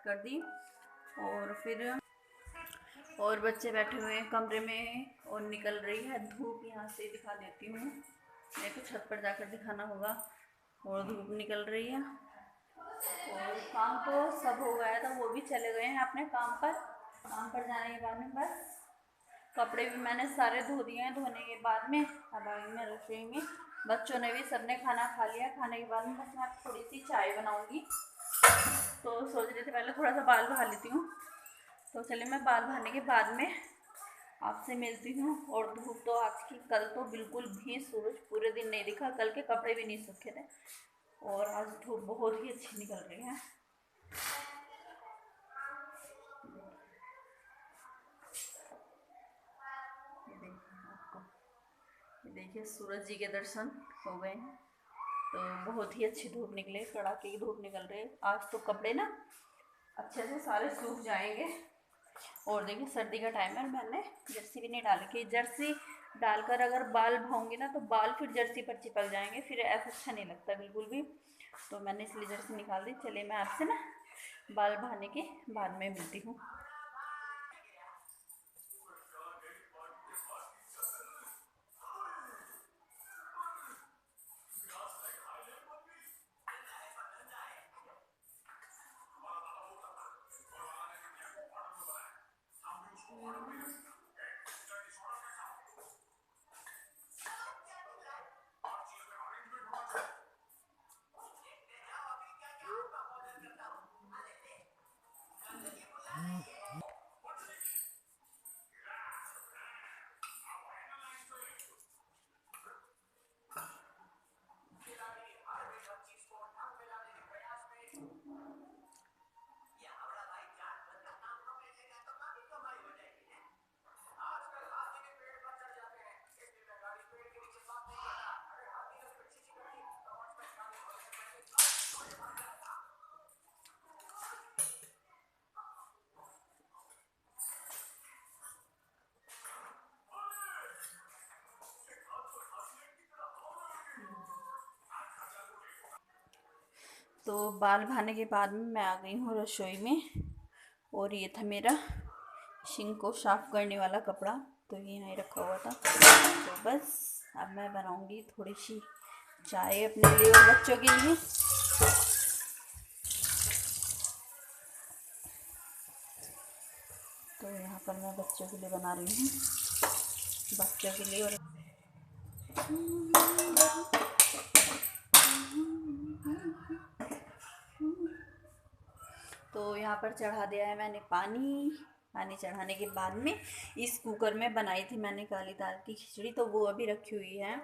कर दी। और फिर और बच्चे बैठे हुए हैं कमरे में और निकल रही है धूप। यहाँ से दिखा देती हूँ, मेरे को छत पर जाकर दिखाना होगा। और धूप निकल रही है और काम तो सब हो गया था, वो भी चले गए हैं अपने काम पर। काम पर जाने के बाद में बस कपड़े भी मैंने सारे धो दिए हैं। धोने के बाद में अब आई मैं रसोई में। बच्चों ने भी सबने खाना खा लिया। खाने के बाद में बस मैं थोड़ी सी चाय बनाऊंगी। तो सोच रही थी पहले थोड़ा सा बाल बहा लेती हूँ। तो चलिए मैं बाल बहाने के बाद में आपसे मिलती हूँ। और धूप तो आज की, कल तो बिल्कुल भी सूरज पूरे दिन नहीं दिखा, कल के कपड़े भी नहीं सूखे थे। और आज धूप बहुत ही अच्छी निकल रही है। देखिए सूरज जी के दर्शन हो गए हैं। तो बहुत ही अच्छी धूप निकले, कड़ाके की धूप निकल रही है। आज तो कपड़े ना अच्छे से सारे सूख जाएंगे। और देखिए सर्दी का टाइम है, मैंने जर्सी भी नहीं डाली कि जर्सी डालकर अगर बाल भाऊंगी ना तो बाल फिर जर्सी पर चिपक जाएंगे, फिर ऐसा अच्छा नहीं लगता बिल्कुल भी। तो मैंने इसलिए जर्सी निकाल दी। चलिए मैं आपसे ना बाल बहाने के बाद में मिलती हूँ। तो बाल बहाने के बाद में मैं आ गई हूँ रसोई में। और ये था मेरा सिंक को साफ करने वाला कपड़ा, तो ये यहाँ रखा हुआ था। तो बस अब मैं बनाऊंगी थोड़ी सी चाय अपने लिए और बच्चों के लिए। तो यहाँ पर मैं बच्चों के लिए बना रही हूँ, बच्चों के लिए। और तो यहाँ पर चढ़ा दिया है मैंने पानी। पानी चढ़ाने के बाद में इस कुकर में बनाई थी मैंने काली दाल की खिचड़ी, तो वो अभी रखी हुई है,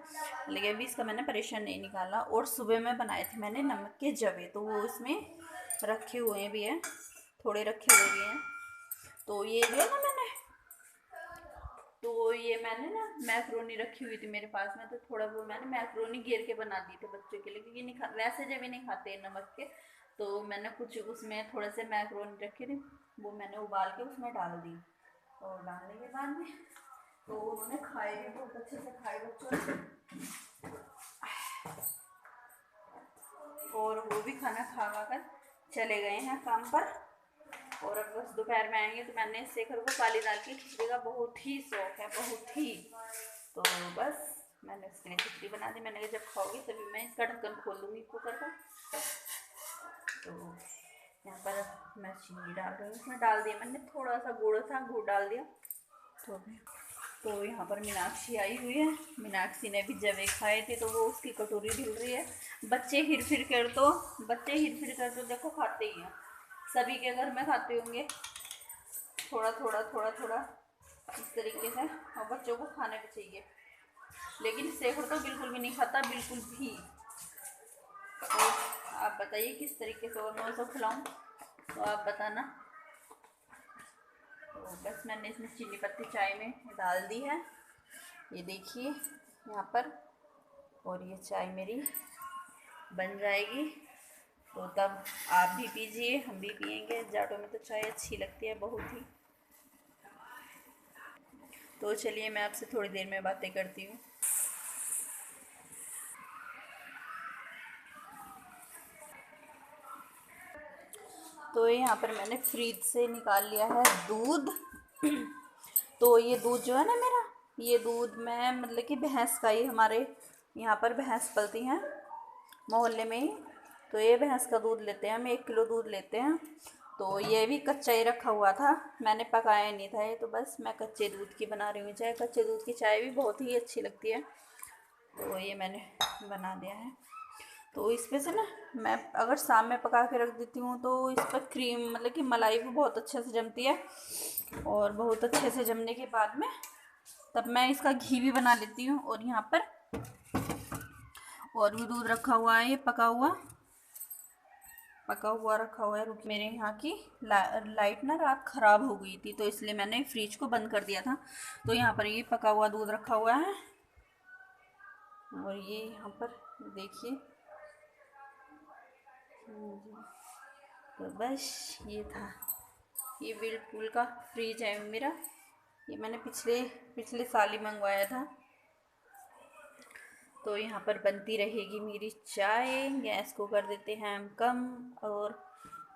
लेकिन अभी इसका मैंने प्रेशर नहीं निकाला। और सुबह में बनाए थे मैंने नमक के जवे, तो वो इसमें रखे हुए भी हैं, थोड़े रखे हुए भी हैं। तो ये जो है ना मैंने ना मैक्रोनी रखी हुई थी मेरे पास में, तो थोड़ा वो मैंने मैक्रोनी घेर के बना दी थी बच्चों के लिए, क्योंकि नहीं खा, वैसे जब भी नहीं खाते नमक के। तो मैंने कुछ उसमें थोड़े से मैक्रोनी रखी थी, वो मैंने उबाल के उसमें डाल दी। और डालने के बाद में तो उन्होंने खाए भी, बहुत अच्छे से खाए बच्चों ने। और वो भी खाना खा कर चले गए हैं काम पर। और अब बस दोपहर में आएंगे। तो मैंने शेखर को काली दाल की खिचड़ी का बहुत ही शौक है, बहुत ही। तो बस मैंने उसके लिए खिचड़ी बना दी। मैंने कहा जब खाओगी तभी मैं इसका ढक्कन खोल दूँगी कुकर का। तो यहाँ पर मैं चीनी डाल रही हूँ, उसमें डाल दिया मैंने थोड़ा सा गुड़ था, गुड़ डाल दिया। तो यहाँ पर मीनाक्षी आई हुई है। मीनाक्षी ने भी जवे खाए थे, तो वो उसकी कटोरी ढिल रही है। बच्चे हिर फिर कर तो देखो खाते ही हैं, सभी के घर में खाते होंगे, थोड़ा थोड़ा थोड़ा थोड़ा इस तरीके से। और बच्चों को खाने भी चाहिए, लेकिन शेखर तो बिल्कुल भी नहीं खाता, बिल्कुल भी। तो आप बताइए किस तरीके से और मैं उसको खिलाऊँ, तो आप बताना। तो बस मैंने इसमें चीनी पत्ती चाय में डाल दी है, ये देखिए यहाँ पर। और ये चाय मेरी बन जाएगी, तो तब आप भी पीजिए, हम भी पियेंगे। जाड़ों में तो चाय अच्छी लगती है बहुत ही। तो चलिए मैं आपसे थोड़ी देर में बातें करती हूँ। तो यहाँ पर मैंने फ्रिज से निकाल लिया है दूध। तो ये दूध जो है ना मेरा, ये दूध मैं मतलब कि भैंस का ही, हमारे यहाँ पर भैंस पलती हैं मोहल्ले में ही, तो ये भैंस का दूध लेते हैं हम, 1 किलो दूध लेते हैं। तो ये भी कच्चा ही रखा हुआ था, मैंने पकाया नहीं था ये, तो बस मैं कच्चे दूध की बना रही हूँ चाय। कच्चे दूध की चाय भी बहुत ही अच्छी लगती है, तो ये मैंने बना दिया है। तो इस पे से ना मैं अगर शाम में पका के रख देती हूँ तो इस पर क्रीम मतलब कि मलाई भी बहुत अच्छे से जमती है, और बहुत अच्छे से जमने के बाद में तब मैं इसका घी भी बना लेती हूँ। और यहाँ पर और भी दूध रखा हुआ है, ये पका हुआ रखा हुआ है। रुक, मेरे यहाँ की लाइट ना रात ख़राब हो गई थी, तो इसलिए मैंने फ्रिज को बंद कर दिया था। तो यहाँ पर ये पका हुआ दूध रखा हुआ है, और ये यहाँ पर देखिए। तो बस ये था, ये व्हर्लपूल का फ्रिज है मेरा, ये मैंने पिछले साल ही मंगवाया था। तो यहाँ पर बनती रहेगी मेरी चाय। गैस को कर देते हैं हम कम, और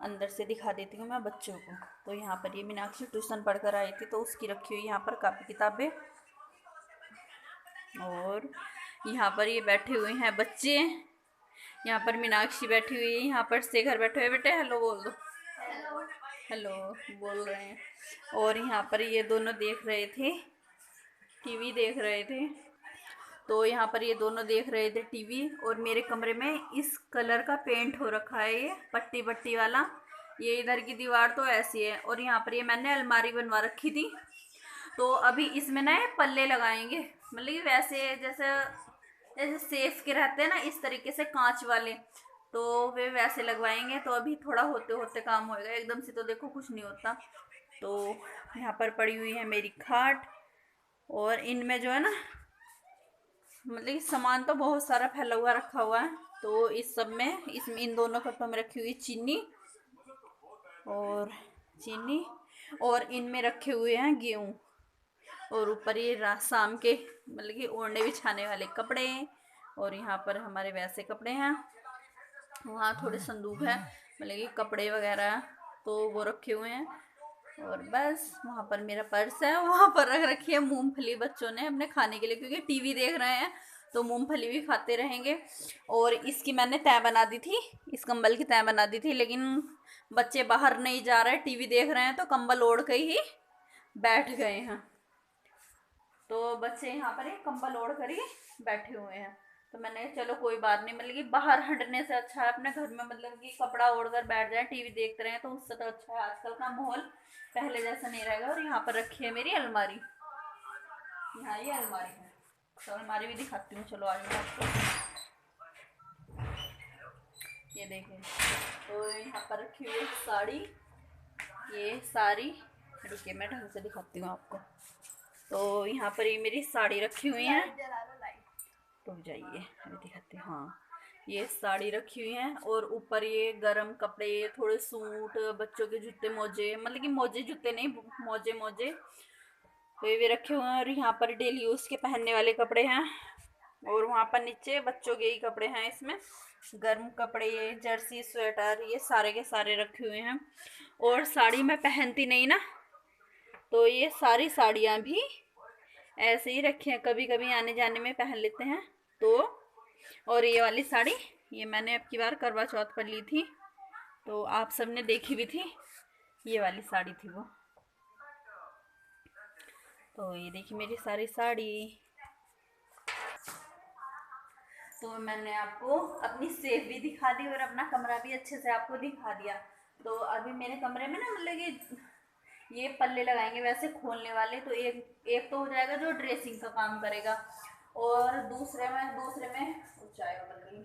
अंदर से दिखा देती हूँ मैं बच्चों को। तो यहाँ पर ये मीनाक्षी ट्यूशन पढ़कर आई थी, तो उसकी रखी हुई यहाँ पर कापी किताबें, और यहाँ पर ये बैठे हुए हैं बच्चे। यहाँ पर मीनाक्षी बैठी हुई है, यहाँ पर शेखर बैठे हुए। बेटे हेलो बोल दो। हेलो बोल रहे हैं। और यहाँ पर ये दोनों देख रहे थे, टीवी देख रहे थे। तो यहाँ पर ये दोनों देख रहे थे टीवी, और मेरे कमरे में इस कलर का पेंट हो रखा है, ये पट्टी पट्टी वाला। ये इधर की दीवार तो ऐसी है, और यहाँ पर ये मैंने अलमारी बनवा रखी थी। तो अभी इसमें ना ये पल्ले लगाएंगे, मतलब कि वैसे जैसे सेफ के रहते हैं ना, इस तरीके से कांच वाले, तो वे वैसे लगवाएंगे। तो अभी थोड़ा होते होते काम होएगा, एकदम से तो देखो कुछ नहीं होता। तो यहाँ पर पड़ी हुई है मेरी खाट, और इनमें जो है ना मतलब कि सामान तो बहुत सारा फैला हुआ रखा हुआ है। तो इस सब में इसमें इन दोनों कट्टों में रखी हुई चीनी, और इनमें रखे हुए हैं गेहूँ, और ऊपर ये शाम के मतलब कि ओढ़ने बिछाने वाले कपड़े, और यहाँ पर हमारे वैसे कपड़े हैं। वहाँ थोड़े संदूक है मतलब कि कपड़े वगैरह, तो वो रखे हुए हैं। और बस वहाँ पर मेरा पर्स है, वहाँ पर रख रखी है मूंगफली बच्चों ने अपने खाने के लिए, क्योंकि टीवी देख रहे हैं तो मूंगफली भी खाते रहेंगे। और इसकी मैंने तय बना दी थी, इस कंबल की तय बना दी थी, लेकिन बच्चे बाहर नहीं जा रहे, टीवी देख रहे हैं, तो कंबल ओढ़ के ही बैठ गए हैं। तो बच्चे यहाँ पर एक कंबल ओढ़ कर ही बैठे हुए हैं। तो मैंने चलो कोई बात नहीं, मतलब कि बाहर हटने से अच्छा है अपने घर में मतलब कि कपड़ा ओढ़ कर बैठ जाए, टीवी देखते रहे, तो उससे तो अच्छा है। आजकल का माहौल पहले जैसा नहीं रहेगा। और यहाँ पर रखी है मेरी अलमारी, यहाँ ये अलमारी है, तो अलमारी भी दिखाती हूँ, चलो आज मैं आपको। ये देखें, तो यहाँ पर रखी हुई एक साड़ी, ये साड़ी, रुकिए मैं ढंग से दिखाती हूँ आपको। तो यहाँ पर ये मेरी साड़ी रखी हुई है, रुक जाइए अभी दिखाती हूँ। हाँ, ये साड़ी रखी हुई है, और ऊपर ये गरम कपड़े, थोड़े सूट, बच्चों के जूते मोजे, मतलब कि मोजे जूते नहीं, मोजे, तो ये भी रखे हुए हैं। और यहाँ पर डेली यूज़ के पहनने वाले कपड़े हैं, और वहाँ पर नीचे बच्चों के ही कपड़े हैं। इसमें गर्म कपड़े, जर्सी, स्वेटर, ये सारे के सारे रखे हुए हैं। और साड़ी मैं पहनती नहीं ना, तो ये सारी साड़ियाँ भी ऐसे ही रखी हैं, कभी कभी आने जाने में पहन लेते हैं। तो और ये वाली साड़ी ये मैंने अब की बार करवा चौथ पर ली थी, तो आप सबने देखी भी थी, ये वाली साड़ी थी वो। तो ये देखिए मेरी सारी साड़ी। तो मैंने आपको अपनी सेफ भी दिखा दी, और अपना कमरा भी अच्छे से आपको दिखा दिया। तो अभी मेरे कमरे में ना मतलब कि ये पल्ले लगाएंगे वैसे खोलने वाले, तो एक तो हो जाएगा जो ड्रेसिंग का काम करेगा, और दूसरे में चाय उबल गई।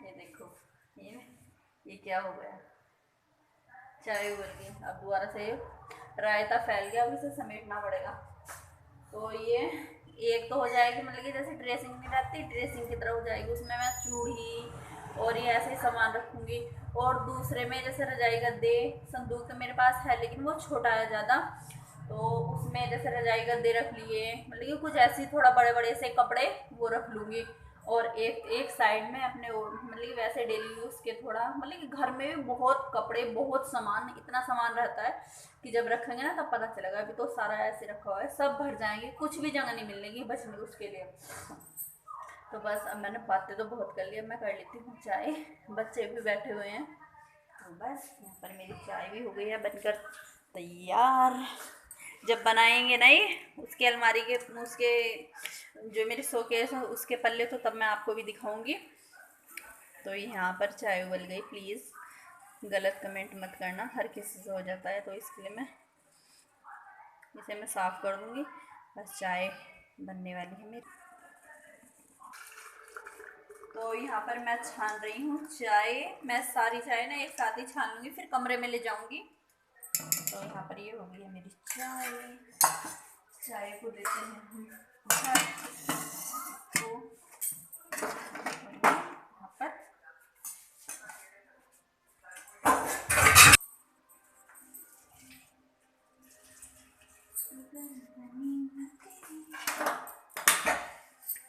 ये देखो, ये क्या हो गया, चाय उबल गई। अब दोबारा से रायता फैल गया, अब इसे समेटना पड़ेगा। तो ये एक तो हो जाएगी मतलब कि जैसे ड्रेसिंग नहीं रहती, ड्रेसिंग की तरह हो जाएगी, उसमें मैं चूड़ी और ये ऐसे ही सामान रखूँगी। और दूसरे में जैसे रजाई गद्दे, संदूक तो मेरे पास है लेकिन वो छोटा है ज़्यादा, तो उसमें जैसे रजाई गद्दे रख लिए, मतलब कि कुछ ऐसी थोड़ा बड़े बड़े से कपड़े वो रख लूँगी। और एक साइड में अपने मतलब कि वैसे डेली यूज़ के थोड़ा मतलब कि घर में भी बहुत कपड़े, बहुत सामान, इतना सामान रहता है कि जब रखेंगे ना तब पता चलेगा। अभी तो सारा ऐसे रखा हुआ है, सब भर जाएंगे, कुछ भी जगह नहीं मिलेगी बचने उसके लिए। तो बस अब मैंने बातें तो बहुत कर ली, अब मैं कर लेती हूँ चाय। बच्चे भी बैठे हुए हैं, तो बस यहाँ पर मेरी चाय भी हो गई है बनकर तैयार। जब बनाएंगे नहीं उसके अलमारी के उसके जो मेरे शोकेस है उसके पल्ले, तो तब मैं आपको भी दिखाऊंगी। तो यहाँ पर चाय उबल गई, प्लीज़ गलत कमेंट मत करना, हर किसी से हो जाता है। तो इसके लिए मैं इसे मैं साफ़ कर दूँगी। बस चाय बनने वाली है मेरी। तो यहाँ पर मैं छान रही हूँ चाय। मैं सारी चाय ना एक साथ ही छान लूँगी, फिर कमरे में ले जाऊँगी। तो यहाँ पर ये हो गई है मेरी चाय। चाय को देते हैं हम तो यहाँ पर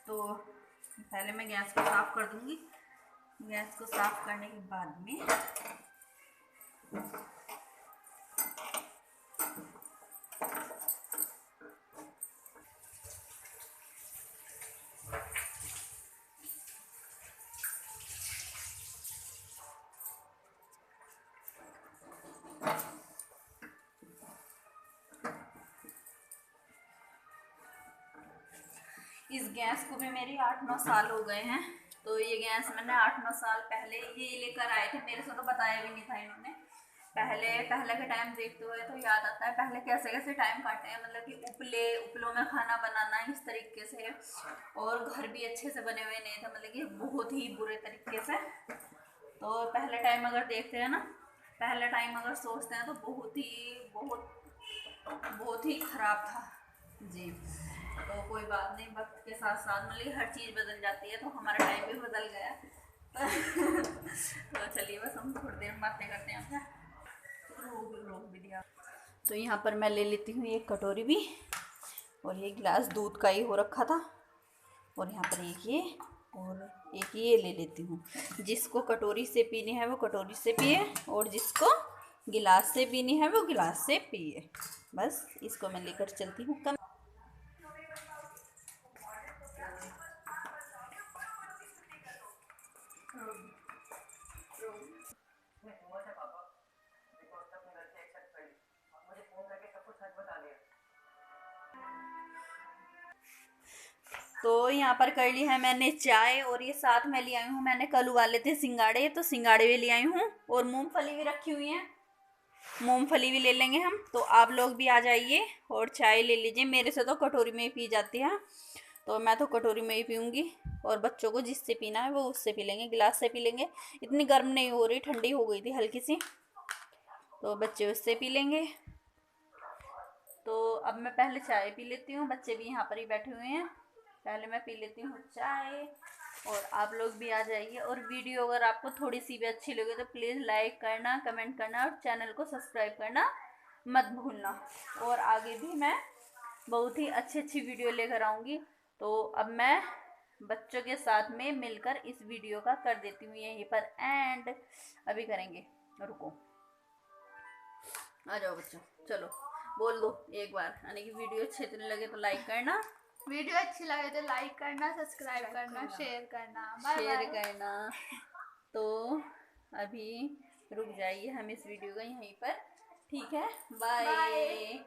तो पहले मैं गैस को साफ कर दूंगी। गैस को साफ करने के बाद में इस गैस को भी मेरी 8-9 साल हो गए हैं। तो ये गैस मैंने 8-9 साल पहले ये लेकर आए थे, मेरे से तो बताया भी नहीं था इन्होंने। पहले के टाइम देखते हुए तो याद आता है पहले कैसे कैसे टाइम काटे हैं, मतलब कि उपलों में खाना बनाना इस तरीके से, और घर भी अच्छे से बने हुए नहीं थे, मतलब कि बहुत ही बुरे तरीके से। तो पहले टाइम अगर देखते हैं ना, पहले टाइम अगर सोचते हैं तो बहुत ही ख़राब था जी। तो कोई बात नहीं, वक्त के साथ साथ मतलब हर चीज़ बदल जाती है, तो हमारा टाइम भी बदल गया। तो चलिए बस हम थोड़ी देर में बातें करते हैं। रोक भी दिया। तो यहाँ पर मैं ले लेती हूँ एक कटोरी भी, और ये गिलास दूध का ही हो रखा था, और यहाँ पर एक ये और एक ये ले लेती हूँ। जिसको कटोरी से पीनी है वो कटोरी से पिए, और जिसको गिलास से पीनी है वो गिलास से पिए। बस इसको मैं लेकर चलती हूँ कम। तो यहाँ पर कर ली है मैंने चाय, और ये साथ में ले आई हूँ, मैंने कल उबाले थे सिंगाड़े, तो सिंगाड़े भी ले आई हूँ, और मूंगफली भी रखी हुई है, मूंगफली भी ले लेंगे हम। तो आप लोग भी आ जाइए और चाय ले लीजिए। मेरे से तो कटोरी में ही पी जाती है, तो मैं तो कटोरी में ही पीऊँगी, और बच्चों को जिससे पीना है वो उससे पी लेंगे, गिलास से पी लेंगे। इतनी गर्म नहीं हो रही, ठंडी हो गई थी हल्की सी, तो बच्चे उससे पी लेंगे। तो अब मैं पहले चाय पी लेती हूँ, बच्चे भी यहाँ पर ही बैठे हुए हैं। पहले मैं पी लेती हूँ चाय, और आप लोग भी आ जाइए। और वीडियो अगर आपको थोड़ी सी भी अच्छी लगे तो प्लीज़ लाइक करना, कमेंट करना, और चैनल को सब्सक्राइब करना मत भूलना। और आगे भी मैं बहुत ही अच्छी वीडियो लेकर आऊँगी। तो अब मैं बच्चों के साथ में मिलकर इस वीडियो का कर देती हूँ यहीं पर एंड। अभी करेंगे, रुको, आ जाओ बच्चों, चलो बोल दो एक बार, यानी कि वीडियो अच्छे लगे तो लाइक करना, वीडियो अच्छी लगे तो लाइक करना, सब्सक्राइब करना, शेयर करना, शेयर करना। तो अभी रुक जाइए, हम इस वीडियो को यहीं पर, ठीक है, बाय।